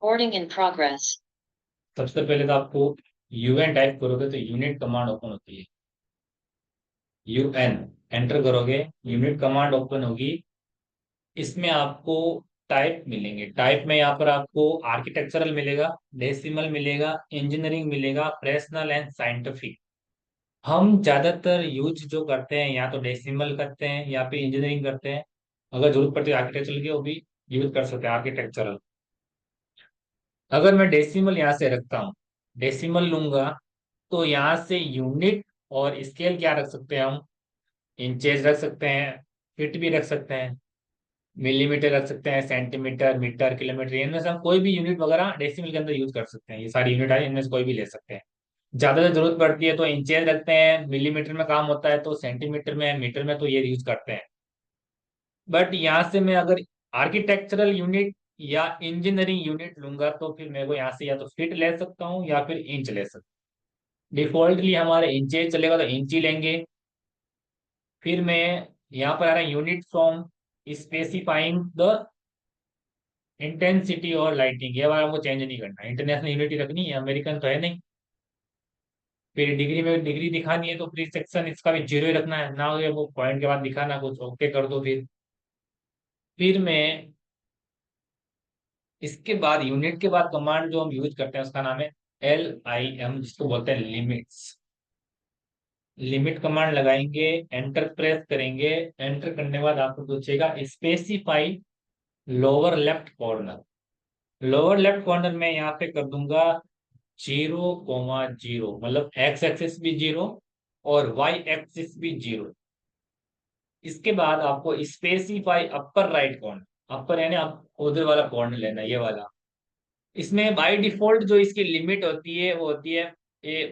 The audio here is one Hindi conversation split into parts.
Recording in progress. सबसे पहले तो आपको यूएन टाइप करोगे तो यूनिट कमांड ओपन होती है। यूएन एंटर करोगे, यूनिट कमांड ओपन होगी। इसमें आपको टाइप मिलेंगे। टाइप में यहाँ पर आपको आर्किटेक्चरल मिलेगा, डेसिमल मिलेगा, इंजीनियरिंग मिलेगा, प्रेसनल एंड साइंटिफिक। हम ज्यादातर यूज जो करते हैं या तो डेसिमल करते हैं या फिर इंजीनियरिंग करते हैं। अगर जरूरत पड़ती है आर्किटेक्चरल की, वो भी यूज कर सकते हैं आर्किटेक्चरल। अगर मैं डेसिमल यहाँ से रखता हूँ, डेसिमल लूंगा, तो यहाँ से यूनिट और स्केल क्या रख सकते हैं हम? इंचेज रख सकते हैं, फीट भी रख सकते हैं, मिलीमीटर रख सकते हैं, सेंटीमीटर, मीटर, किलोमीटर। इनमें से हम कोई भी यूनिट वगैरह डेसिमल के अंदर यूज कर सकते हैं। ये सारी यूनिट है, इनमें से कोई भी ले सकते हैं। ज्यादा जरूरत पड़ती है तो इंचेज रखते हैं, मिलीमीटर में काम होता है तो सेंटीमीटर में, मीटर में तो ये यूज करते हैं। बट यहाँ से मैं अगर आर्किटेक्चरल यूनिट या इंजीनियरिंग यूनिट लूंगा तो फिर मेरे को यहाँ से या तो फीट ले सकता हूँ या फिर इंच ले सकता हूँ। डिफॉल्टली हमारे इंचेज चलेगा तो इंच ही लेंगे। फिर मैं यहाँ पर आ रहा है unit from specifying the intensity और लाइटिंग। ये बार हमको चेंज नहीं करना, इंटरनेशनल यूनिट ही रखनी है, अमेरिकन तो है नहीं। फिर डिग्री में डिग्री दिखानी है तो प्री सेक्शन इसका भी जीरो ही रखना है ना, वो पॉइंट के बाद दिखाना कुछ, ओके कर दो। फिर मैं इसके बाद यूनिट के बाद कमांड जो हम यूज करते हैं उसका नाम है LIM, जिसको बोलते हैं लिमिट्स। लिमिट कमांड लगाएंगे, एंटर प्रेस करेंगे। एंटर करने के बाद आपको पूछेगा specify lower left corner. Lower left corner में यहाँ पे कर दूंगा 0,0, मतलब एक्स एक्सिस भी जीरो और वाई एक्सिस भी जीरो। इसके बाद आपको स्पेसिफाई अपर राइट कॉर्नर, अपर यानी आप उधर वाला कॉर्नर लेना, ये वाला। इसमें बाय डिफॉल्ट जो इसकी लिमिट होती है वो होती है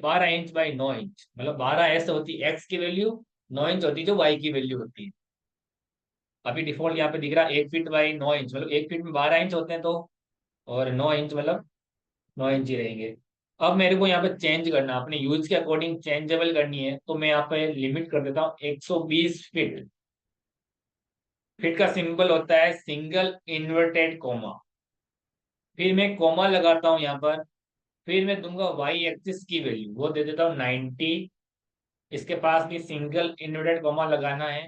12 इंच बाई 9 इंच, मतलब 12 ऐसे होती है एक्स की वैल्यू, 9 इंच होती है जो वाई की वैल्यू होती है। अभी डिफॉल्ट यहाँ पे दिख रहा है 1 फीट बाई 9 इंच, मतलब 1 फीट में 12 इंच होते हैं तो, और 9 इंच मतलब 9 इंच ही रहेंगे। अब मेरे को यहाँ पे चेंज करना, अपने यूज के अकॉर्डिंग चेंजेबल करनी है, तो मैं यहाँ पे लिमिट कर देता हूँ 120 फीट। फिट का सिंबल होता है सिंगल इन्वर्टेड कोमा। फिर मैं कोमा लगाता हूँ यहाँ पर। फिर मैं दूंगा वाई एक्सिस की वैल्यू, वो दे देता हूँ 90। इसके पास भी सिंगल इन्वर्टेड कॉमा लगाना है।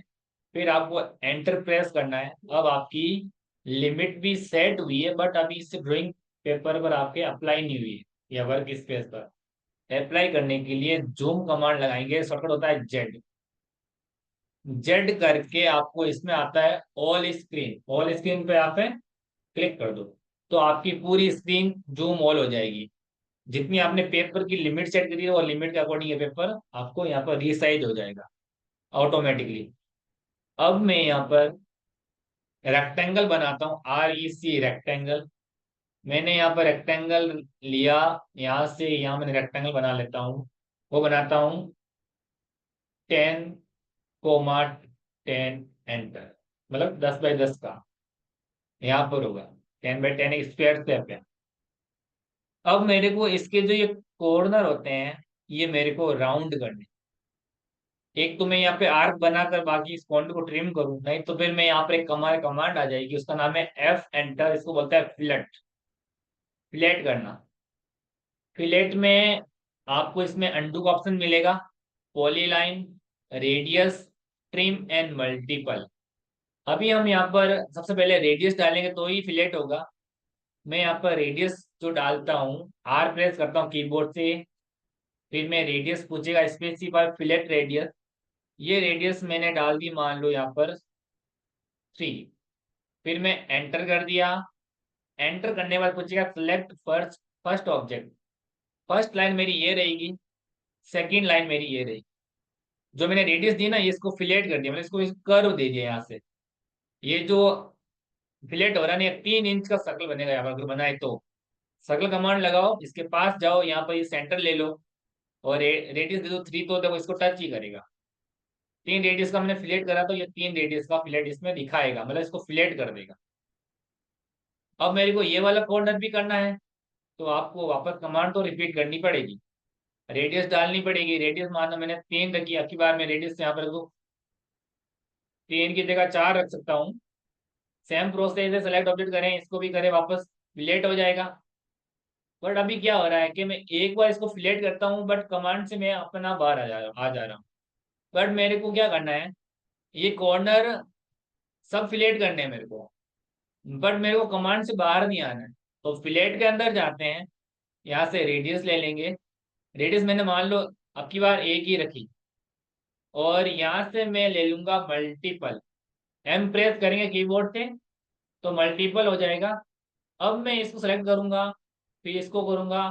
फिर आपको एंटर प्रेस करना है। अब आपकी लिमिट भी सेट हुई है, बट अभी इस ड्राइंग पेपर पर आपके अप्लाई नहीं हुई है या वर्क स्पेस पर। अप्लाई करने के लिए जूम कमांड लगाएंगे, शॉर्टकट होता है जेड। जेड करके आपको इसमें आता है ऑल स्क्रीन। ऑल स्क्रीन पे आप क्लिक कर दो तो आपकी पूरी स्क्रीन जूम ऑल हो जाएगी। जितनी आपने पेपर की लिमिट सेट करी है वो लिमिट के अकॉर्डिंग ये पेपर आपको यहाँ पर रीसाइज हो जाएगा ऑटोमेटिकली। अब मैं यहाँ पर रेक्टेंगल बनाता हूँ, REC रेक्टेंगल। मैंने यहाँ पर रेक्टेंगल लिया, यहाँ से यहाँ मैंने रेक्टेंगल बना लेता हूँ। वो बनाता हूँ 10,10, एंटर, मतलब 10 बाई 10 का यहाँ पर होगा। 10 बाई 10 एक स्क्वायर स्टेप है। अब मेरे को इसके जो ये कॉर्नर होते हैं ये मेरे को राउंड करने। एक तो मैं यहाँ पे आर्क बनाकर बाकी इस पॉइंट को ट्रिम करूं, नहीं तो फिर मैं यहाँ पर एक कमांड कमांड आ जाएगी, उसका नाम है F एंटर। इसको बोलता है फिलेट, फिलेट करना। फिलेट में आपको इसमें अंडू का ऑप्शन मिलेगा, polyline, radius, trim and multiple. अभी हम यहाँ पर सबसे पहले रेडियस डालेंगे तो ही फिलेट होगा। मैं यहाँ पर रेडियस जो डालता हूँ, R प्रेस करता हूँ कीबोर्ड से। फिर मैं रेडियस पूछेगा स्पेसिफाई फिलेट रेडियस। ये रेडियस मैंने डाल दी, मान लो यहाँ पर 3। फिर मैं एंटर कर दिया। एंटर करने के बाद पूछेगा select first first object. First line मेरी ये रहेगी, सेकंड लाइन मेरी ये रहेगी। जो मैंने रेडियस दी ना, ये इसको फिलेट कर दिया, मतलब इसको कर्व दे दिया यहाँ से। ये जो फिलेट हो रहा है ना, 3 इंच का सर्कल बनेगा यहाँ पर अगर बनाए तो। सर्कल कमांड लगाओ, इसके पास जाओ, यहाँ पर ये सेंटर ले लो और रेडियस दे दो 3, तो देखो इसको टच ही करेगा। 3 रेडियस का मैंने फिलेट करा तो ये 3 रेडियस का फिलेट इसमें दिखाएगा, मतलब इसको फिलेट कर देगा। अब मेरे को ये वाला कॉर्नर भी करना है तो आपको वापस कमांड तो रिपीट करनी पड़ेगी, रेडियस डालनी पड़ेगी। रेडियस मानो मैंने 3 रखी, अब की बार मैं रेडियस यहाँ पर रखूँ 3 की जगह 4 रख सकता हूँ। सेम प्रोसेस है, सेलेक्ट ऑब्जेक्ट करें, इसको भी करें, वापस फिलेट हो जाएगा। बट अभी क्या हो रहा है कि मैं एक बार इसको फिलेट करता हूँ, बट कमांड से मैं अपना बाहर आ जा रहा हूँ। बट मेरे को क्या करना है, ये कॉर्नर सब फिलेट करने हैं मेरे को, बट मेरे को कमांड से बाहर नहीं आना है। तो फिलेट के अंदर जाते हैं, यहाँ से रेडियस ले लेंगे। रेडियस मैंने मान लो अब की बार एक ही रखी, और यहाँ से मैं ले लूंगा मल्टीपल। एम प्रेस करेंगे कीबोर्ड से तो मल्टीपल हो जाएगा। अब मैं इसको सेलेक्ट करूंगा, फिर इसको करूंगा।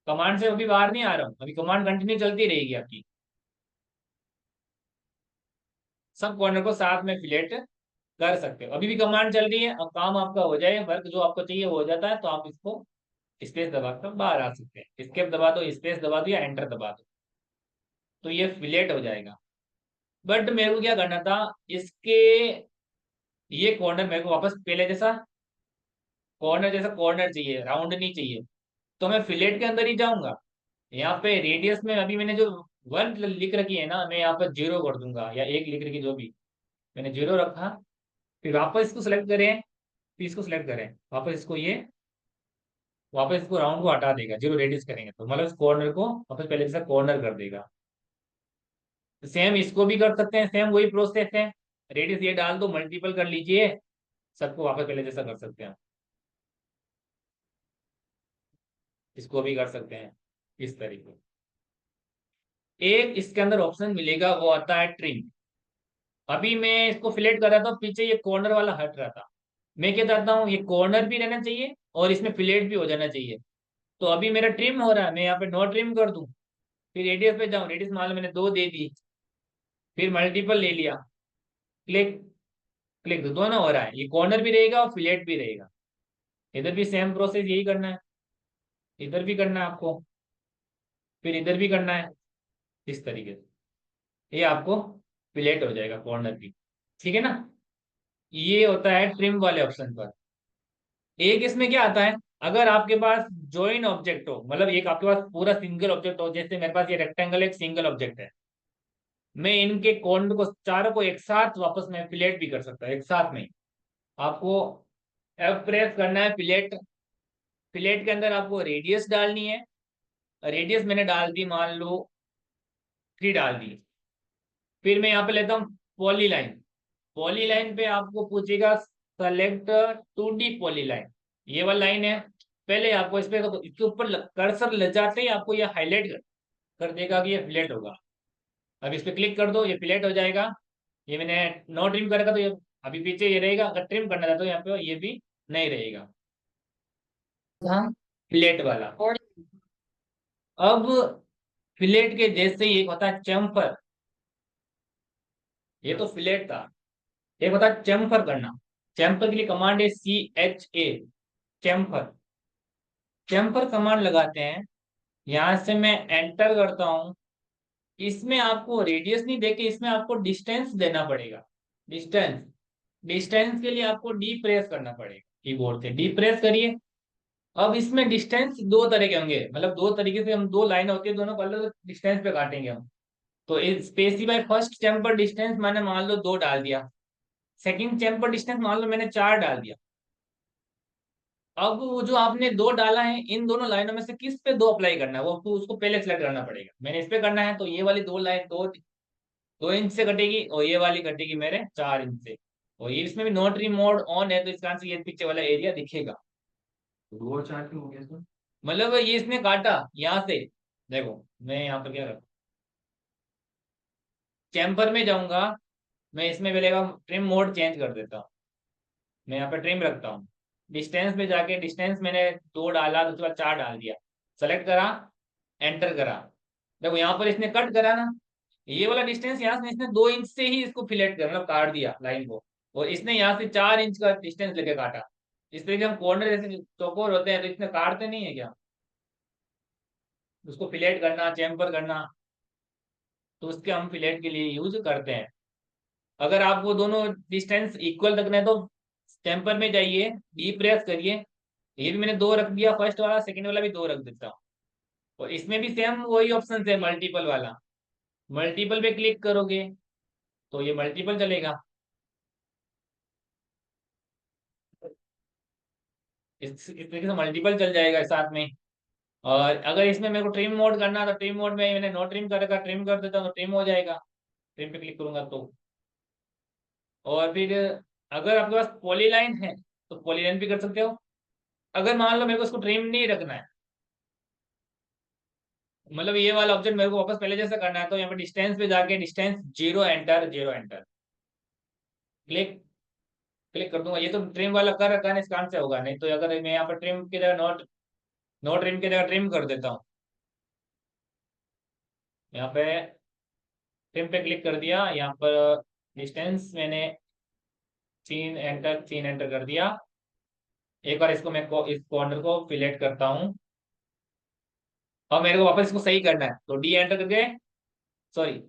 कमांड से अभी बाहर नहीं आ रहा हूँ, अभी कमांड कंटिन्यू चलती रहेगी आपकी। सब कॉर्नर को साथ में फिलेट कर सकते हो, अभी भी कमांड चल रही है। अब काम आपका हो जाए, वर्क जो आपको चाहिए वो हो जाता है, तो आप इसको स्पेस दबा कर बाहर आ सकते हैं। स्केप दबा दो, स्पेस दबा दो या एंटर दबा दो, तो ये फिलेट हो जाएगा। बट मेरे को क्या करना था, इसके ये कॉर्नर मेरे को वापस पहले जैसा कॉर्नर चाहिए, राउंड नहीं चाहिए। तो मैं फिलेट के अंदर ही जाऊंगा। यहाँ पे रेडियस में अभी मैंने जो वन लिख रखी है ना, मैं यहाँ पर जीरो कर दूंगा, या एक लिख रखी जो भी मैंने जीरो रखा। फिर वापस इसको सेलेक्ट करें, फिर इसको सेलेक्ट करें, वापस इसको ये वापस इसको राउंड को हटा देगा। जीरो रेडियस करेंगे तो मतलब इस कॉर्नर को वापस पहले जैसा कॉर्नर कर देगा। सेम इसको भी कर सकते हैं, सेम वही प्रोसेस है। रेडियस ये डाल दो, मल्टीपल कर लीजिए, सबको वापस पहले जैसा कर सकते हैं। इसको भी कर सकते हैं इस तरीके। एक इसके अंदर ऑप्शन मिलेगा, वो आता है ट्रिम। अभी मैं इसको फिलेट कर रहा था, पीछे ये कॉर्नर वाला हट रहा था। मैं क्या चाहता हूँ, ये कॉर्नर भी रहना चाहिए और इसमें फिलेट भी हो जाना चाहिए। तो अभी मेरा ट्रिम हो रहा है, मैं यहाँ पे नो ट्रिम कर दूं। फिर रेडियस पे जाऊं, रेडियस मान लो मैंने 2 दे दी। फिर मल्टीपल ले लिया, क्लिक क्लिक, तो दोनों हो रहा है, ये कॉर्नर भी रहेगा और फिलेट भी रहेगा। इधर भी सेम प्रोसेस यही करना है, इधर भी करना है आपको, फिर इधर भी करना है। इस तरीके से ये आपको फिलेट हो जाएगा कॉर्नर भी। ठीक है ना। ये होता है ट्रिम वाले ऑप्शन पर। एक इसमें क्या आता है, अगर आपके पास जॉइन ऑब्जेक्ट हो, मतलब एक आपके पास पूरा सिंगल ऑब्जेक्ट हो, जैसे मेरे पास ये रेक्टेंगल एक सिंगल ऑब्जेक्ट है, मैं इनके कॉर्नर को चारों को एक साथ वापस में फिलेट भी कर सकता हूँ एक साथ में। आपको एफ प्रेस करना है, फिलेट। फिलेट के अंदर आपको रेडियस डालनी है। रेडियस मैंने डाल दी, मान लो 3 डाल दी। फिर मैं यहाँ पे लेता हूँ पॉली लाइन। पॉली लाइन पे आपको पूछेगा सेलेक्ट 2D पॉली लाइन, ये वाला लाइन है। पहले आपको इस पे तो इसके ऊपर कर्सर ले जाते ही आपको ये हाईलाइट कर देगा कि ये फिलेट होगा। अब इस पे क्लिक कर दो, ये फिलेट हो जाएगा। ये मैंने नो ट्रिम करेगा तो ये अभी पीछे ये रहेगा, अगर ट्रिम करना था तो यहाँ पे ये भी नहीं रहेगा। हाँ, फिलेट वाला। अब फिलेट के जैसे ही एक होता है चैम्फर। ये तो फिलेट था, एक होता है चैम्फर करना। चैम्फर के लिए कमांड है CHA, चैम्फर। चैम्फर कमांड लगाते हैं, यहां से मैं एंटर करता हूं। इसमें आपको रेडियस नहीं देके, इसमें आपको डिस्टेंस देना पड़ेगा। डिस्टेंस, डिस्टेंस के लिए आपको डी प्रेस करना पड़ेगा, कीबोर्ड से डी प्रेस करिए। अब इसमें डिस्टेंस दो तरह के होंगे, मतलब दो तरीके से हम, दो लाइन होती है, दोनों को अलग डिस्टेंस पे काटेंगे हम। तो स्पेसिफाई फर्स्ट चैम्पर डिस्टेंस मैंने मान लो 2 डाल दिया। सेकंड चैम्पर डिस्टेंस मान लो मैंने 4 डाल दिया। अब वो जो आपने 2 डाला है, इन दोनों लाइनों में से किस पे 2 अप्लाई करना है, वो आपको उसको पहले सेलेक्ट करना पड़ेगा। मैंने इस पे करना है, तो ये वाली 2 लाइन 2 इंच से कटेगी, और ये वाली कटेगी मेरे 4 इंच से। और ये इसमें भी नोट मोड ऑन है, तो इसका आंसर ये पीछे वाला एरिया दिखेगा। दो चार क्यों हो गया इसमें, मतलब ये इसने काटा यहाँ से। देखो मैं यहाँ पर क्या रखूँ, चैम्पर में जाऊंगा, मैं इसमें मिलेगा ट्रिम मोड चेंज कर देता हूँ। मैं यहाँ पे ट्रिम रखता हूँ। डिस्टेंस में जाके डिस्टेंस मैंने 2 डाला, तो उसके बाद 4 डाल दिया। सेलेक्ट करा, एंटर करा। देखो यहाँ पर इसने कट करा ना, ये वाला डिस्टेंस यहाँ से इसने 2 इंच से ही इसको फिलेट कर, मतलब काट दिया लाइन को। और इसने यहाँ से 4 इंच का डिस्टेंस लेके काटा। इस तरीके हम कॉर्नर जैसे चौकोर होते हैं, तो इसमें काटते नहीं है क्या, उसको फिलेट करना, चैम्पर करना, तो उसके हम फिलेट के लिए यूज करते हैं। अगर आपको दोनों डिस्टेंस इक्वल रखना है तो टेम्पर में जाइए, डी प्रेस करिए। ये भी मैंने 2 रख दिया, फर्स्ट वाला, सेकंड वाला भी 2 रख देता हूँ। और इसमें भी सेम वही ऑप्शन है, मल्टीपल वाला। मल्टीपल पे क्लिक करोगे तो ये मल्टीपल चलेगा। इस तरीके से मल्टीपल चल जाएगा साथ में। और अगर इसमें मेरे को ट्रिम मोड करना है तो ट्रिम मोड में मैंने नो ट्रिम कर रखा, ट्रिम कर देता हूँ तो ट्रिम हो जाएगा, ट्रिम पे क्लिक करूंगा तो। और फिर अगर आपके पास पॉलीलाइन है तो पॉलीलाइन भी कर सकते हो। अगर मान लो मेरे को इसको ट्रिम नहीं रखना है, मतलब ये वाला ऑप्शन मेरे को वापस पहले जैसा करना है, तो यहाँ पे डिस्टेंस पे जाके distance zero enter, zero enter, click click कर दूंगा। ये तो ट्रिम वाला कर रखा है ना, इस काम से होगा नहीं। तो अगर मैं यहाँ पर ट्रिम की जगह नोट, नो ट्रिम की जगह ट्रिम कर देता हूँ, यहाँ पे ट्रिम पे क्लिक कर दिया, यहाँ पर डिस्टेंस मैंने 3 एंटर, 3 एंटर कर दिया। एक बार इसको मैं इस कॉर्नर को सिलेक्ट करता हूँ, और मेरे को वापस इसको सही करना है तो डी एंटर करके, सॉरी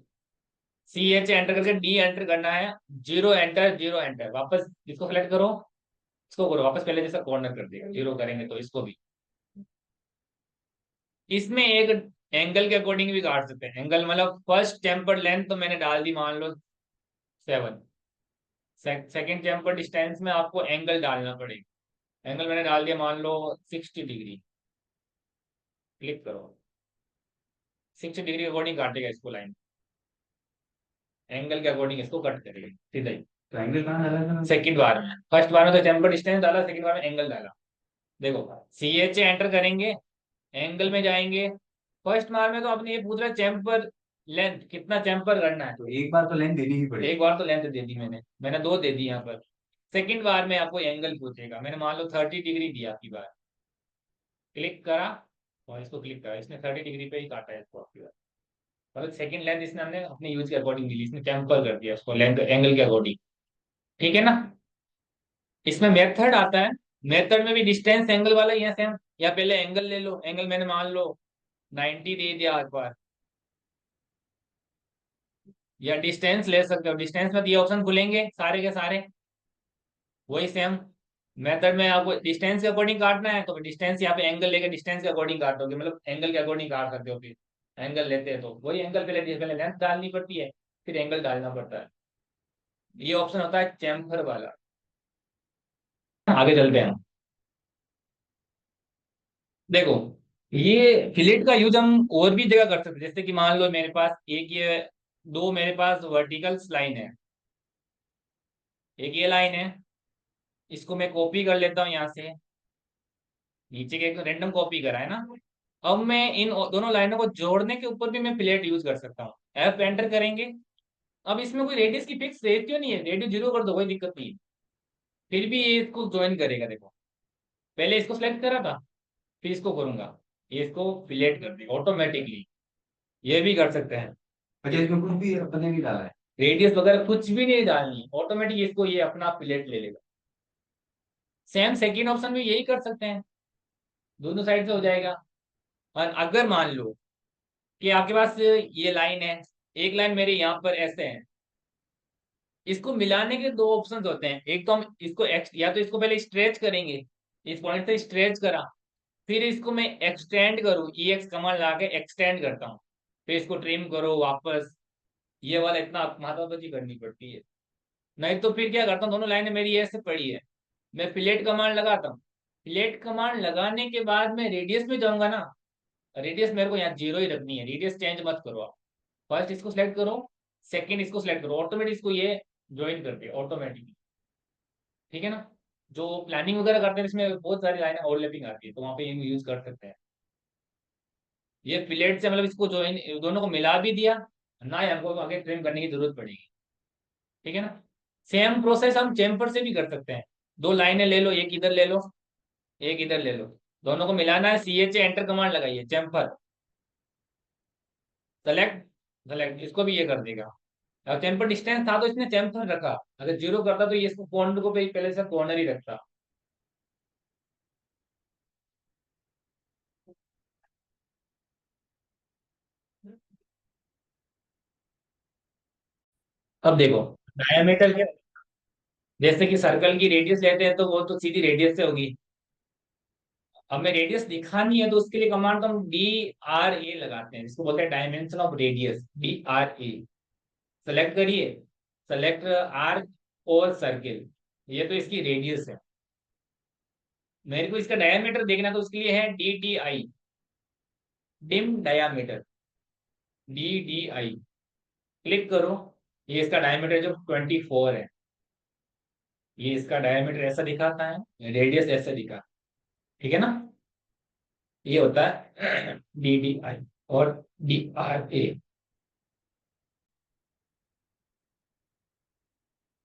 सी एच एंटर करके डी एंटर करना है, जीरो एंटर, जीरो एंटर, वापस इसको सेलेक्ट करो, इसको करो वापस पहले जैसा कॉर्नर कर देगा, जीरो करेंगे तो इसको भी। इसमें एक एंगल के अकॉर्डिंग भी काट सकते हैं, एंगल मतलब फर्स्ट टेम्पर्ड लेंथ तो मैंने डाल दी मान लो 7, सेकेंड टेम्पर्ड डिस्टेंस में आपको एंगल डालना पड़ेगा, एंगल मैंने डाल दिया मान लो 60 डिग्री, क्लिक करो, 60 डिग्री के अकॉर्डिंग काटेगा इसको लाइन, एंगल के अकॉर्डिंग इसको कट करेगा सीधा ही। तो एंगल कहाँ डाला था? सेकंड बार में, फर्स्ट बार में तो टेम्पर्ड डिस्टेंस डाला, सेकंड बार में एंगल डाला। देखो सी एच एंटर करेंगे, एंगल में जाएंगे, फर्स्ट बार में तो आपने ये पूछ रहा चैम्पर लेंथ कितना चैम्पर करना है, तो एक बार तो लेंथ देनी ही पड़ेगी। एक बार तो लेंथ दे दी मैंने दो दे दी यहाँ पर। सेकंड बार में आपको एंगल पूछेगा, मैंने मान लो 30 डिग्री दिया आपकी बार, क्लिक करा और इसको क्लिक करा, इसने 30 डिग्री पे ही काटा है इसको आपकी बार, मतलब सेकंड लेंथ इसने हमने अपने यूज के अकॉर्डिंग ली, इसने टेम्पर कर दिया उसको लेंथ एंगल के अकॉर्डिंग, ठीक है ना। इसमें मेथड आता है, मेथड में भी डिस्टेंस एंगल वाला ही है सेम, या पहले एंगल ले लो, एंगल मैंने मान लो 90 दे दिया एक बार, या डिस्टेंस ले सकते हो, डिस्टेंस में तो ये ऑप्शन खुलेंगे सारे के सारे, वही सेम मेथड में आपको डिस्टेंस के अकॉर्डिंग काटना है तो डिस्टेंस, यहाँ पे एंगल लेके डिस्टेंस के अकॉर्डिंग काटोगे, मतलब एंगल के अकॉर्डिंग काट सकते हो। फिर एंगल लेते हैं तो वही एंगल पहले पहले लेंथ डालनी पड़ती है, फिर एंगल डालना पड़ता है। ये ऑप्शन होता है चैम्फर वाला। आगे चलते हैं, देखो ये फिलेट का यूज हम और भी जगह कर सकते हैं, जैसे कि मान लो मेरे पास एक ये दो मेरे पास वर्टिकल लाइन है, एक ये लाइन है, इसको मैं कॉपी कर लेता हूँ यहाँ से, नीचे के एक रेंडम कॉपी करा है ना। अब मैं इन दोनों लाइनों को जोड़ने के ऊपर भी मैं प्लेट यूज कर सकता हूँ, एफ एंटर करेंगे। अब इसमें कोई रेडियस की फिक्स रेट क्यों नहीं है, रेडियस जीरो कर दो कोई दिक्कत नहीं है, फिर भी ये इसको ज्वाइन करेगा। देखो पहले इसको सिलेक्ट करा था, फिर इसको करूंगा, ये इसको फिलेट कर देगा ऑटोमेटिकली, ये भी कर सकते हैं। अच्छा, इसमें कुछ भी अपने नहीं डाला है? रेडियस वगैरह कुछ भी नहीं डालनी, ऑटोमेटिक इसको ये अपना फिलेट ले लेगा। सेम सेकेंड ऑप्शन में यही कर सकते हैं, दोनों साइड से हो जाएगा। और अगर मान लो कि आपके पास ये लाइन है, एक लाइन मेरे यहाँ पर ऐसे है, इसको मिलाने के दो ऑप्शंस होते हैं, एक तो हम इसको या तो इसको पहले स्ट्रेच करेंगे, इस पॉइंट से स्ट्रेच करा, फिर इसको मैं एक्सटेंड करूँ, ई एक्स कमांड ला के एक्सटेंड करता हूँ, फिर इसको ट्रिम करो वापस, ये वाला इतना माथापच्ची करनी पड़ती है। नहीं तो फिर क्या करता हूँ, दोनों लाइनें मेरी ऐसे पड़ी है, मैं फिलेट कमांड लगाता हूँ, फिलेट कमांड लगाने के बाद मैं रेडियस में जाऊंगा ना, रेडियस मेरे को यहाँ जीरो ही रखनी है, रेडियस चेंज मत करो आप। फर्स्ट इसको सिलेक्ट करो, सेकंड इसको सिलेक्ट करो, ऑटोमेटिक इसको ये ज्वाइन कर दे ऑटोमेटिकली, ठीक है ना। जो प्लानिंग वगैरह करते हैं इसमें बहुत सारी लाइनें ओवरलैपिंग आती है, तो वहाँ पे ये यूज कर सकते हैं। ये फिलेट से मतलब इसको ज्वाइन दोनों को मिला भी दिया ना, ही हमको आगे ट्रिम करने की जरूरत पड़ेगी, ठीक है ना। सेम प्रोसेस हम चेम्पर से भी कर सकते हैं, दो लाइनें ले लो, एक इधर ले लो, एक इधर ले लो, दोनों को मिलाना है, सी एच एंटर कमांड लगाइए, चेम्पर सेलेक्ट, सेलेक्ट इसको भी ये कर देगा। अब टेम्पर डिस्टेंस था तो इसने टेम्पर रखा, अगर जीरो करता तो ये इसको कॉर्नर को पहले से कॉर्नर ही रखता। अब देखो डायमीटर के, जैसे कि सर्कल की रेडियस लेते हैं तो वो तो सीधी रेडियस से होगी, अब मैं रेडियस दिखानी है तो उसके लिए कमांड तो हम डी आर ए लगाते हैं, जिसको बोलते हैं dimension of radius, D R A. Select करिए, सेलेक्ट आर्क और सर्किल, ये तो इसकी रेडियस है, मेरे को इसका डायमीटर देखना है तो उसके लिए है D T I, dim diameter, DDI, click करो। ये इसका डायमीटर जो 24 है, ये इसका डायमीटर ऐसा दिखाता है, रेडियस ऐसा दिखा, ठीक है ना। ये होता है DDI और DRA।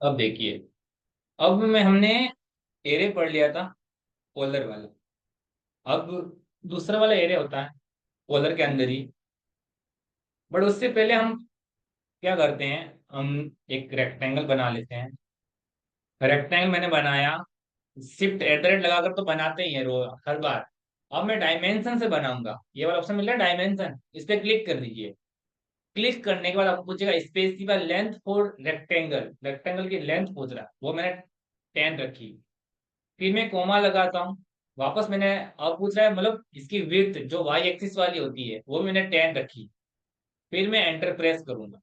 अब देखिए, अब में हमने एरे पढ़ लिया था, पोलर वाला। अब दूसरा वाला एरे होता है पोलर के अंदर ही, बट उससे पहले हम क्या करते हैं, हम एक रेक्टेंगल बना लेते हैं। रेक्टेंगल मैंने बनाया, शिफ्ट @ लगाकर तो बनाते ही है रो हर बार। अब मैं डायमेंशन से बनाऊंगा, ये वाला ऑप्शन मिल रहा है डायमेंशन, इस पे क्लिक कर दीजिए। क्लिक करने के बाद आपको पूछेगा specify length for rectangle, rectangle की लेंथ पूछ रहा है, वो मैंने 10 रखी। फिर मैं कोमा लगाता हूँ, वापस मैंने, अब पूछ रहा है मतलब इसकी विड्थ जो वाई एक्सिस वाली होती है वो मैंने 10 रखी। फिर मैं एंटर प्रेस करूंगा।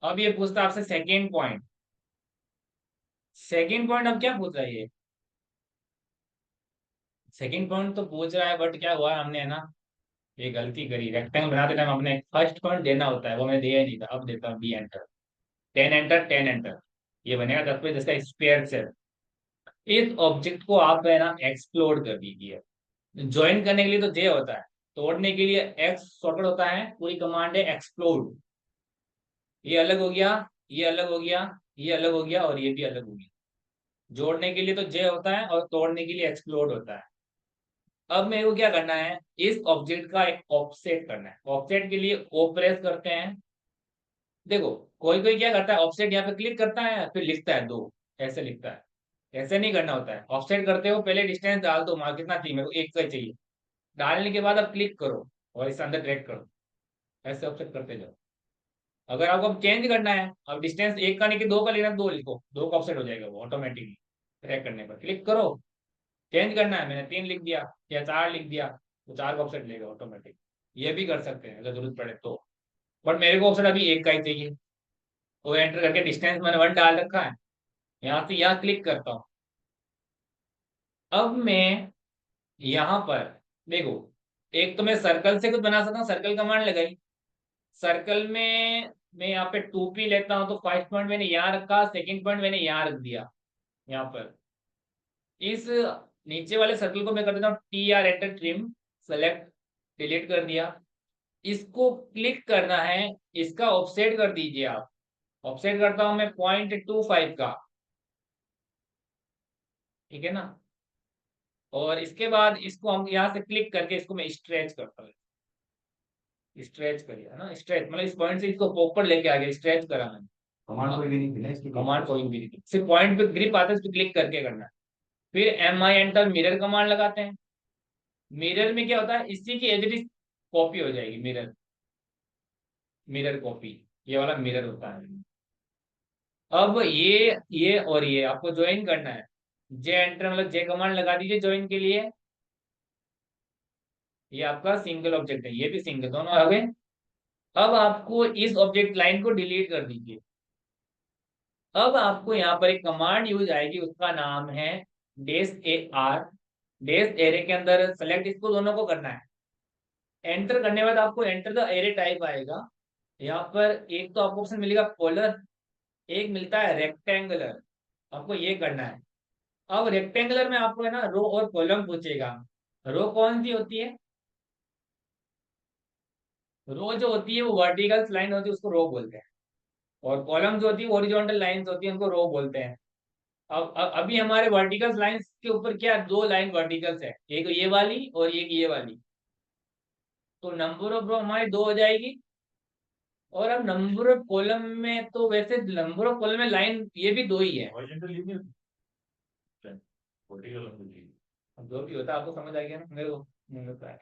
अब ये पूछता है आपसे सेकेंड पॉइंट। सेकेंड पॉइंट अब क्या पूछ रहा है ये, सेकेंड पॉइंट तो पूछ रहा है, बट क्या हुआ हमने, है ना, ये गलती करी। रेक्टेंगल बनाते टाइम अपने फर्स्ट पॉइंट देना होता है, वो मैं दिया ही नहीं था। अब देता हूँ, बी एंटर, 10 एंटर, 10 एंटर, ये बनेगा 10 पे 10 का स्क्वायर सेल। इस ऑब्जेक्ट को आप, है ना, एक्सप्लोड कर दीजिए। ज्वाइन करने के लिए तो जे होता है, तोड़ने के लिए एक्स शॉर्टकट होता है, पूरी कमांड है एक्सप्लोड। ये अलग हो गया, ये अलग हो गया, ये अलग हो गया, और ये भी अलग हो गया। जोड़ने के लिए तो जे होता है और तोड़ने के लिए एक्सप्लोड होता है। अब मेरे को क्या करना है, इस ऑब्जेक्ट का एक ऑफसेट करना है। ऑफसेट के लिए ओ प्रेस करते हैं। देखो, कोई कोई क्या करता है, ऑफसेट यहाँ पे क्लिक करता है फिर लिखता है 2, ऐसे लिखता है। ऐसे नहीं करना होता है। ऑफसेट करते हो पहले डिस्टेंस डाल दो, वहां कितना चाहिए, मेरे को 1 का चाहिए। डालने के बाद अब क्लिक करो और इसे अंदर ड्रैग करो, ऐसे ऑफसेट करते जाओ। अगर आपको अब चेंज करना है, अब डिस्टेंस 1 का नहीं कि 2 का लेना, 2 लिखो, 2 का ऑफसेट हो जाएगा वो ऑटोमेटिकली। ड्रैग करने पर क्लिक करो। चेंज करना है, मैंने 3 लिख दिया या 4 लिख दिया, तो 4 का ऑफसेट लेगा ऑटोमेटिक। ये भी कर सकते हैं अगर जरूरत पड़े तो, बट मेरे को ऑप्शन अभी 1 का ही चाहिए। वो एंटर करके डिस्टेंस मैंने 1 डाल रखा है, यहाँ से यहाँ क्लिक करता हूँ। अब मैं यहाँ पर, देखो, एक तो मैं सर्कल से कुछ बना सकता हूँ, सर्कल कमांड लगाई। सर्कल में मैं यहाँ पे 2p लेता हूँ, तो फर्स्ट पॉइंट मैंने यहाँ रखा, सेकंड पॉइंट मैंने यहाँ रख दिया। यहाँ पर इस नीचे वाले सर्कल को मैं कर देता हूँ TR, enter, trim, select, delete कर दिया। इसको क्लिक करना है, इसका ऑफसेट कर दीजिए आप। ऑफसेट करता हूं मैं 0.25 का, ठीक है ना। और इसके बाद इसको हम यहाँ से क्लिक करके इसको मैं स्ट्रेच करता हूँ। स्ट्रेच करिए, है ना, स्ट्रेच मतलब इस पॉइंट से इसको ऊपर लेके आ गया, स्ट्रेच करा मैंने। कमांड कोई भी नहीं मिला इसकी। कमांड कोई भी नहीं, सिर्फ पॉइंट पे ग्रिप आता है, इस पे क्लिक करके करना है। फिर MI एंटर, मिरर कमांड लगाते हैं। मिरर में क्या होता है, इसी की एज इट इज कॉपी हो जाएगी, मिरर, मिरर कॉपी, ये वाला मिरर होता है। अब ये और ये आपको ज्वाइन करना है। जे एंटर मतलब जे कमांड लगा दीजिए ज्वाइन के लिए। ये आपका सिंगल ऑब्जेक्ट है, ये भी सिंगल, दोनों आ गए। अब आपको इस ऑब्जेक्ट लाइन को डिलीट कर दीजिए। अब आपको यहाँ पर एक कमांड यूज आएगी, उसका नाम है -AR। डेस एरे के अंदर सेलेक्ट इसको दोनों को करना है। एंटर करने के बाद आपको एंटर द एरे टाइप आएगा। यहाँ पर एक तो आपको ऑप्शन मिलेगा पोलर, एक मिलता है रेक्टेंगुलर, आपको ये करना है। अब रेक्टेंगुलर में आपको, है ना, रो और कॉलम पूछेगा। रो कौन सी होती है, रो जो होती है वो वर्टिकल लाइन होती है, उसको रो बोलते हैं। और कॉलम जो होती है हॉरिजॉन्टल लाइंस होती है, उनको रो बोलते हैं। अब अभी हमारे वर्टिकल लाइंस के ऊपर क्या, 2 लाइन वर्टिकल्स है, एक ये वाली और एक ये वाली। तो नंबर ऑफ रो हमारी 2 हो जाएगी। और अब नंबर ऑफ कॉलम में, तो वैसे नंबर ऑफ कॉलम में लाइन ये भी 2 ही है। Horizontal linear vertical linear. अब जो भी होता है आपको समझ आ गया ना, मेरे को तो है।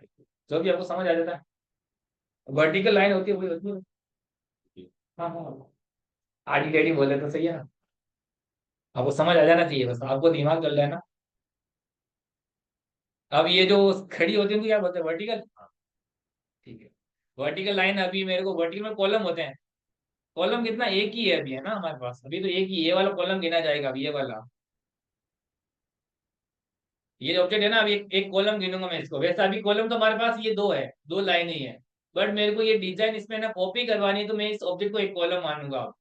जो भी आपको समझ आ जाता है, वर्टिकल लाइन होती है वही होती है। हाँ हाँ, आड़ी टेढ़ी बोले तो सही है ना, आपको समझ आ जाना चाहिए, बस आपको दिमाग चल रहा है ना। अब ये जो खड़ी होती है उनको क्या बोलते हैं, वर्टिकल, ठीक है। वर्टिकल लाइन, अभी मेरे को वर्टिकल में कॉलम होते हैं। कॉलम कितना, एक ही है अभी, है ना हमारे पास, अभी तो एक ही ये वाला कॉलम गिना जाएगा, अभी ये वाला। ये ऑब्जेक्ट है ना, अभी एक कॉलम गिनूंगा मैं इसको, वैसे अभी कॉलम तो हमारे पास ये दो है, दो लाइन ही है, बट मेरे को ये डिजाइन इसमें ना कॉपी करवानी है, तो मैं इस ऑब्जेक्ट को एक कॉलम मानूंगा,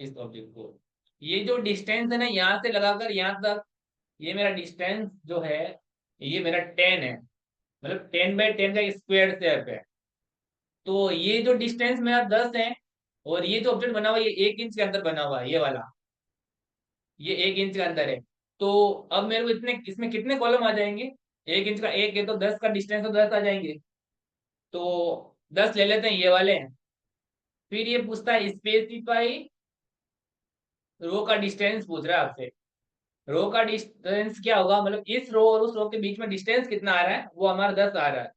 इस ऑब्जेक्ट को। ये जो डिस्टेंस है ना यहाँ से लगाकर यहाँ तक, ये मेरा डिस्टेंस जो है, ये मेरा 10 है, मतलब 10 बाई 10 का स्क्वायर शेप है। तो ये जो डिस्टेंस मेरा 10 है, और ये जो ऑब्जेक्ट बना हुआ है ये 1 इंच के अंदर बना हुआ है, ये वाला, ये 1 इंच के अंदर है। तो अब मेरे को इतने, इसमें कितने कॉलम आ जाएंगे, 1 इंच का एक है तो 10 का डिस्टेंस तो 10 आ जाएंगे। तो 10 ले लेते हैं ये वाले। फिर ये पूछता है स्पेसिफाई रो का डिस्टेंस, पूछ रहा है आपसे। रो का डिस्टेंस क्या होगा, मतलब इस रो और उस रो के बीच में डिस्टेंस कितना आ रहा है, वो हमारा 10 आ रहा है।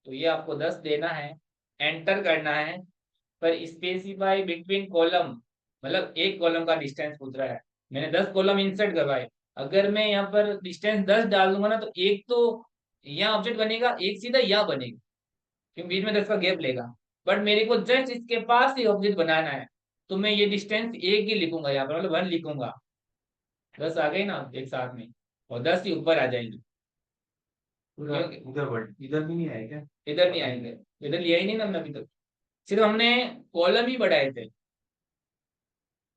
तो ये आपको 10 देना है, एंटर करना है। पर स्पेसिफाई बिटवीन कॉलम, मतलब एक कॉलम का डिस्टेंस पूछ रहा है, मैंने 10 कॉलम इंसर्ट करवाए। अगर मैं यहाँ पर डिस्टेंस 10 डाल दूंगा ना, तो एक तो यहाँ ऑब्जेक्ट बनेगा, एक सीधा यहाँ बनेगा, क्योंकि बीच में 10 का गैप लेगा। बट मेरे को जस्ट इसके पास ही ऑब्जेक्ट बनाना है, तो मैं ये डिस्टेंस एक ही लिखूंगा यहाँ पर, मतलब 1 लिखूंगा। 10 आ गई ना एक साथ में, और 10 ही ऊपर आ जाएंगे, पूरा क्योंकि इधर बढ़, इधर भी नहीं आया क्या? इधर नहीं आएंगे, इधर लिया ही नहीं ना हमने अभी तक, सिर्फ हमने कॉलम ही बढ़ाए थे,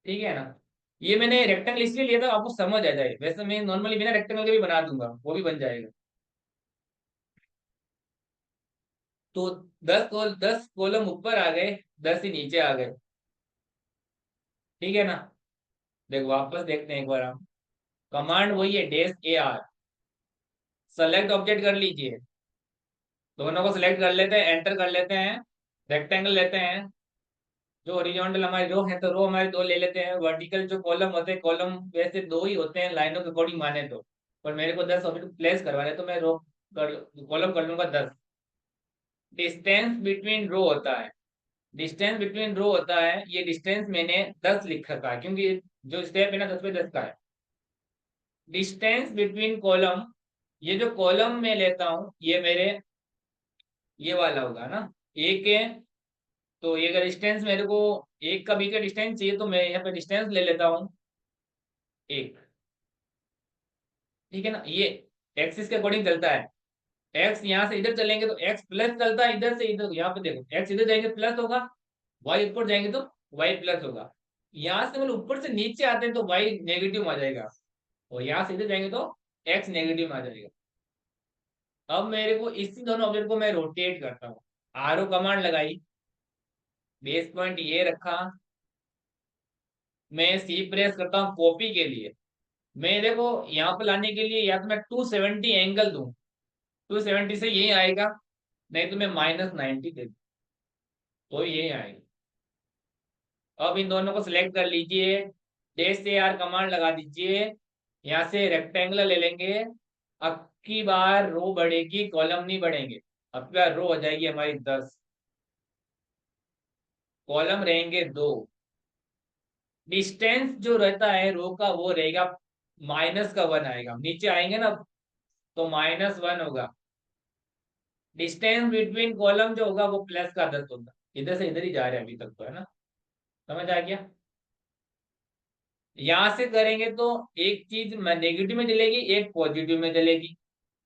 ठीक है ना। ये मैंने रेक्टेंगल इसलिए लिया था आपको समझ आ जाए, वैसे मैं नॉर्मली बिना रेक्टेंगल के भी बना दूंगा, वो भी बन जाएगा। तो 10 कॉलम ऊपर आ गए, 10 ही नीचे आ गए, ठीक है ना। देखो वापस देखते हैं एक बार हम, कमांड वही है, डेस ए आर, सेलेक्ट ऑब्जेक्ट कर लीजिए, दोनों को सिलेक्ट कर लेते हैं, एंटर कर लेते हैं, रेक्टेंगल लेते हैं। जो ओरिजेंटल हमारी रो है तो रो हमारे दो ले लेते हैं, वर्टिकल जो कॉलम होते हैं, कॉलम वैसे दो ही होते हैं लाइनों के अकॉर्डिंग माने तो, पर मेरे को 10 ऑब्जेक्ट प्लेस करवाने, तो मैं रो कर कॉलम कर लूंगा 10। डिस्टेंस बिटवीन रो होता है, डिस्टेंस बिटवीन रो होता है, ये डिस्टेंस मैंने 10 लिख रखा है, क्योंकि जो स्टेप है ना 10 बाई 10 का है। डिस्टेंस बिटवीन कॉलम, ये जो कॉलम में लेता हूं ये मेरे, ये वाला होगा ना, एक है। तो ये अगर डिस्टेंस मेरे को एक का बीच का डिस्टेंस चाहिए, तो मैं यहाँ पे डिस्टेंस ले लेता हूँ एक, ठीक है ना। ये एक्सिस के अकॉर्डिंग चलता है, एक्स यहाँ से इधर चलेंगे तो एक्स प्लस चलता है, इधर से इधर, यहाँ पे देखो एक्स इधर जाएंगे प्लस होगा, वाई ऊपर जाएंगे तो वाई प्लस होगा। यहाँ से मतलब ऊपर से नीचे आते हैं तो वाई नेगेटिव में आ जाएगा, और यहाँ से इधर जाएंगे तो एक्स नेगेटिव में आ जाएगा। अब मेरे को इसी दोनों ऑब्जेक्ट को मैं रोटेट करता हूँ, आर ओ कमांड लगाई, बेस पॉइंट ये रखा, मैं सी प्रेस करता हूँ कॉपी के लिए। मैं देखो यहाँ पे लाने के लिए या तो मैं 270 एंगल दूं, 270 से यही आएगा, नहीं तो मैं -90 दे दूं, तो यही आएगा। अब इन दोनों को सिलेक्ट कर लीजिए, डेश से आर कमांड लगा दीजिए, यहाँ से रेक्टेंगुलर ले लेंगे। अब की बार रो बढ़ेगी, कॉलम नहीं बढ़ेंगे। अब की बार रो हो जाएगी हमारी 10, कॉलम रहेंगे 2। डिस्टेंस जो रहता है रो का वो रहेगा -1 आएगा, नीचे आएंगे ना तो -1 होगा। डिस्टेंस बिटवीन कॉलम जो होगा वो +10 होगा, इधर से इधर ही जा रहे हैं अभी तक तो, है ना, समझ आ गया। यहां से करेंगे तो एक चीज नेगेटिव में चलेगी, एक पॉजिटिव में चलेगी।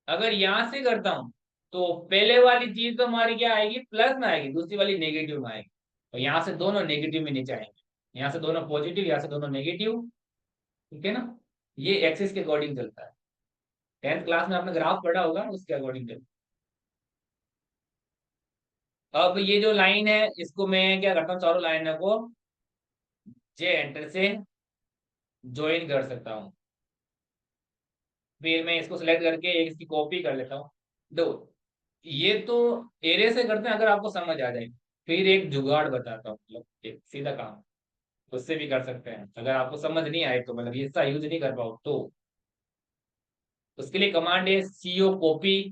अगर यहां से करता हूं तो पहले वाली चीज तो हमारी क्या आएगी, प्लस में आएगी, दूसरी वाली नेगेटिव में आएगी, और यहाँ से दोनों नेगेटिव में नीचे आएंगे, यहाँ से दोनों पॉजिटिव, यहाँ से दोनों नेगेटिव, ठीक है ना। ये एक्सिस के अकॉर्डिंग चलता है, 10th क्लास में आपने ग्राफ पढ़ा होगा, उसके अकॉर्डिंग चलता है। अब ये जो लाइन है इसको मैं क्या करता हूँ, चारों लाइनों को जे एंटर से ज्वाइन कर सकता हूँ। फिर मैं इसको सिलेक्ट करके एक इसकी कॉपी कर लेता हूँ। दो, ये तो एरिया से करते हैं, अगर आपको समझ आ जाए। फिर एक जुगाड़ बताता हूँ, मतलब एक सीधा काम, उससे भी कर सकते हैं, अगर आपको समझ नहीं आए तो, मतलब ये इसका यूज नहीं कर पाओ तो। उसके लिए कमांड है सीओ कॉपी,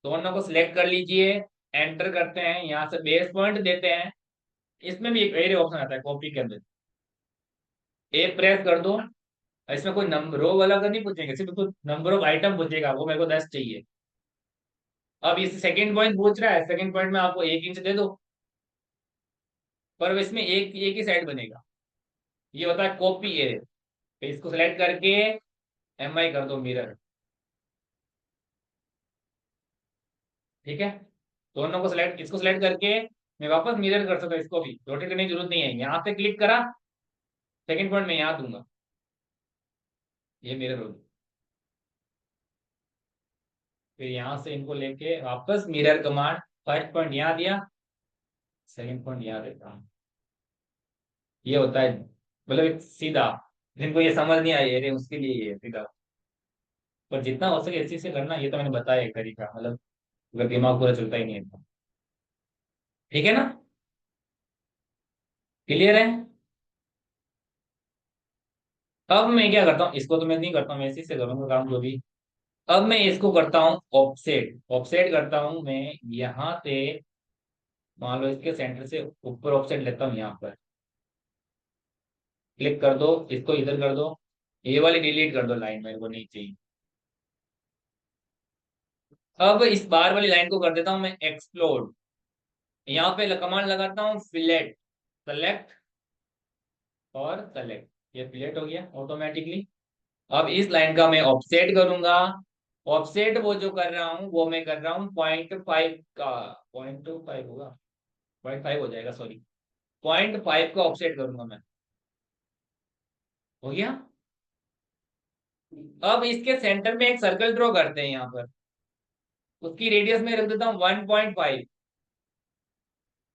दोनों को सिलेक्ट कर लीजिए, एंटर करते हैं, यहाँ से बेस पॉइंट देते हैं। इसमें भी एक एरिया ऑप्शन आता है कॉपी के अंदर, ए प्रेस कर दो। इसमें कोई नंबर रो वाला का नहीं पूछेगा, सिर्फ कुछ नंबर ऑफ आइटम पूछेगा, वो मेरे को 10 चाहिए। अब इस सेकंड पॉइंट पूछ रहा है, सेकंड पॉइंट में आपको 1 इंच दे दो, पर इसमें एक एक ही साइड बनेगा। ये होता है कॉपी एरिया। तो इसको सेलेक्ट करके MI कर दो मिरर। ठीक है, दोनों को सिलेक्ट, इसको सिलेक्ट करके मैं वापस मिरर कर सकता हूँ, इसको भी रोटेट करने की जरूरत नहीं है। यहाँ पे क्लिक करा, सेकंड पॉइंट में यहाँ दूंगा, ये मिरर हो गया। फिर यहाँ से इनको लेके वापस मिरर कमांड, फर्स्ट पॉइंट यहाँ दिया, सेकंड पॉइंट यहाँ देता हूँ। ये होता है मतलब एक सीधा, जिनको ये समझ नहीं आई अरे उसके लिए ये है सीधा। पर जितना हो सके इसी से करना, ये तो मैंने बताया एक तरीका, मतलब अगर दिमाग पूरा चलता ही नहीं है तो। ठीक है ना, क्लियर है। अब मैं क्या करता हूँ, इसको तो मैं नहीं करता हूँ, मैं इसी से करूंगा काम जो भी। अब मैं इसको करता हूँ ऑफसेट, ऑफसेट करता हूँ मैं यहाँ से, मान लो इसके सेंटर से ऊपर ऑफसेट लेता हूँ यहाँ पर, क्लिक कर दो, इसको इधर कर दो, ये वाली डिलीट कर दो, लाइन मेरे को नहीं चाहिए। अब इस बार वाली लाइन को कर देता हूँ मैं एक्सप्लोड। यहाँ पे कमांड लगाता हूँ फिलेट, सेलेक्ट और सेलेक्ट, ये फिलेट हो गया ऑटोमेटिकली। अब इस लाइन का मैं ऑफसेट करूंगा। ऑफसेट वो जो कर रहा हूँ वो मैं कर रहा हूँ 0.5 का, 0.25 होगा, 0.5 हो जाएगा सॉरी, 0.5 का ऑफसेट करूंगा मैं। हो गया। अब इसके सेंटर में एक सर्कल ड्रॉ करते हैं यहाँ पर, उसकी रेडियस में रख देता हूँ 1.5।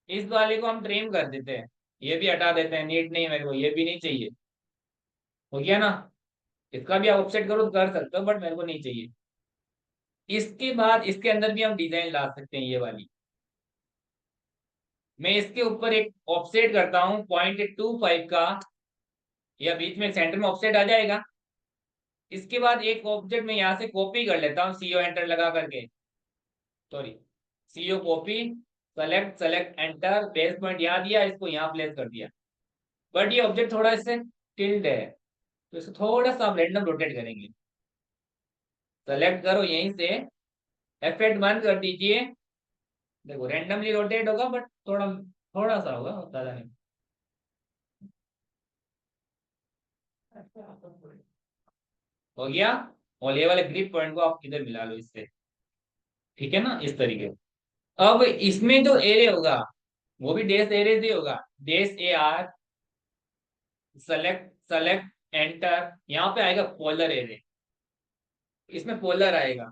इस वाले को हम ट्रिम कर देते हैं, ये भी हटा देते हैं, नीट नहीं है मेरे को, ये भी नहीं चाहिए। हो गया ना, इसका भी आप ऑफसेट करो तो कर सकते हो, बट मेरे को नहीं चाहिए। इसके बाद इसके अंदर भी हम डिजाइन ला सकते हैं, ये वाली मैं इसके ऊपर एक ऑफसेट करता हूँ 0.25 का, या बीच में सेंटर में ऑफसेट आ जाएगा। इसके बाद एक ऑब्जेक्ट में यहाँ से कॉपी कर लेता हूँ, सीओ एंटर लगा करके, sorry CO copy, select, select enter, place point यहाँ दिया, इसको यहाँ प्लेस कर दिया। बट ये ऑब्जेक्ट थोड़ा इससे टिल्ड है, तो इसको थोड़ा सा हम रैंडम रोटेट करेंगे। सेलेक्ट करो यहीं से, F8 बंद कर दीजिए, देखो रैंडमली रोटेट होगा, बट थोड़ा थोड़ा सा होगा, ज्यादा नहीं। हो गया। और ये वाले ग्रिप पॉइंट को आप इधर मिला लो इससे, ठीक है ना, इस तरीके। अब इसमें जो एरे होगा वो भी डेस एरे से होगा, डेस AR, सेलेक्ट, सेलेक्ट एंटर, यहाँ पे आएगा पोलर एरे, इसमें पोलर आएगा,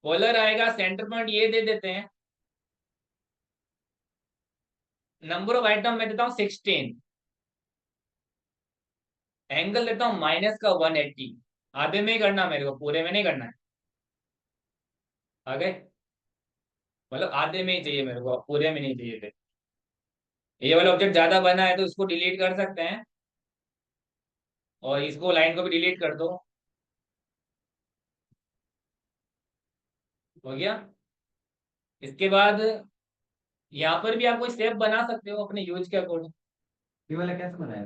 पोलर आएगा, सेंटर पॉइंट ये दे देते हैं, नंबर ऑफ आइटम मैं देता हूँ 16, एंगल देता हूँ -180। आधे में ही करना मेरे को, पूरे में नहीं करना है। आगे मतलब आधे में ही चाहिए मेरे को, पूरे में नहीं चाहिए थे। ये वाला ऑब्जेक्ट ज्यादा बना है तो इसको डिलीट कर सकते हैं, और इसको लाइन को भी डिलीट कर दो। हो गया। इसके बाद यहाँ पर भी आप कोई स्टेप बना सकते हो अपने यूज के अकॉर्डिंग। ये वाला कैसे बनाया?